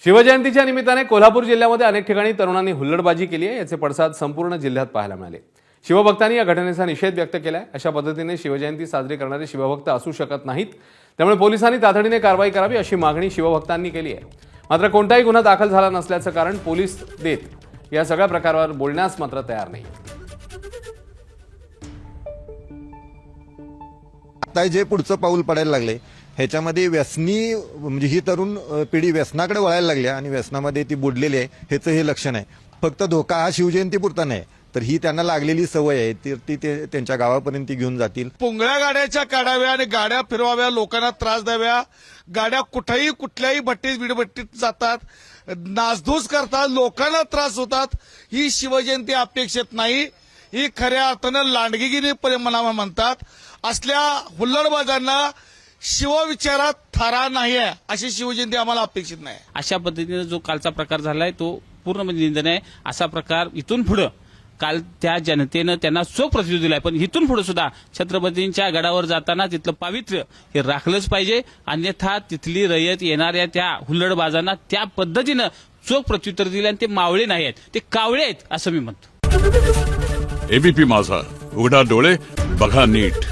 शिवजयंतीच्या निमित्ताने कोल्हापूर जिल्ह्यामध्ये अनेक ठिकाणी तरुणांनी हुल्लडबाजी केली आहे। याचे पडसाद संपूर्ण जिल्ह्यात पाहायला मिळाले। शिवभक्तांनी या घटनेचा निषेध व्यक्त केलाय। अशा पद्धतीने शिवजयंती साजरी करणारे शिवभक्त असू शकत नाहीत, त्यामुळे पोलिसांनी तातडीने कारवाई करावी अशी मागणी शिवभक्तांनी केली आहे। मात्र कोणताही गुन्हा दाखल झाला नसल्याचं कारण पोलीस देत या सगळ्या प्रकारावर बोलण्यास मात्र तयार नाही। आता जे पुढचं पाऊल पडायला लागले ह्याच्यामध्ये व्यसनी म्हणजे ही तरुण पिढी व्यसनाकडे वळायला लागली आणि व्यसनामध्ये ती बुडलेली आहे ह्याचं हे लक्षण आहे। फक्त धोका हा शिवजयंतीपुरता नाही, तर ही त्यांना लागलेली सवय आहे ती त्यांच्या गावापर्यंत घेऊन जातील। पुंगळ्या गाड्याच्या काढाव्या आणि गाड्या फिरवाव्या, लोकांना त्रास द्याव्या, गाड्या कुठल्याही भट्टीत विडभट्टीत जातात, नासधूस करतात, लोकांना त्रास होतात। ही शिवजयंती अपेक्षित नाही, ही खऱ्या अर्थानं लांडगीगिरी म्हणतात। असल्या हुल्लडबाजांना शिवविचारात थारा नाही आहे, अशी शिवजयंती आम्हाला अपेक्षित नाही। अशा पद्धतीने जो कालचा प्रकार झालाय तो पूर्णपणे निंदनीय आहे। असा प्रकार इथून पुढे काल त्या जनतेनं त्यांना चोख प्रत्युत्तर दिलाय, पण इथून पुढे सुद्धा छत्रपतींच्या गडावर जाताना तिथलं पावित्र्य हे राखलंच पाहिजे, अन्यथा तिथली रयत येणाऱ्या त्या हुल्लडबाजांना त्या पद्धतीनं चोख प्रत्युत्तर दिले आणि ते मावळे नाही आहेत, ते कावळे आहेत असं मी म्हणतो। एबीपी माझा, उघडा डोळे बघा नीट।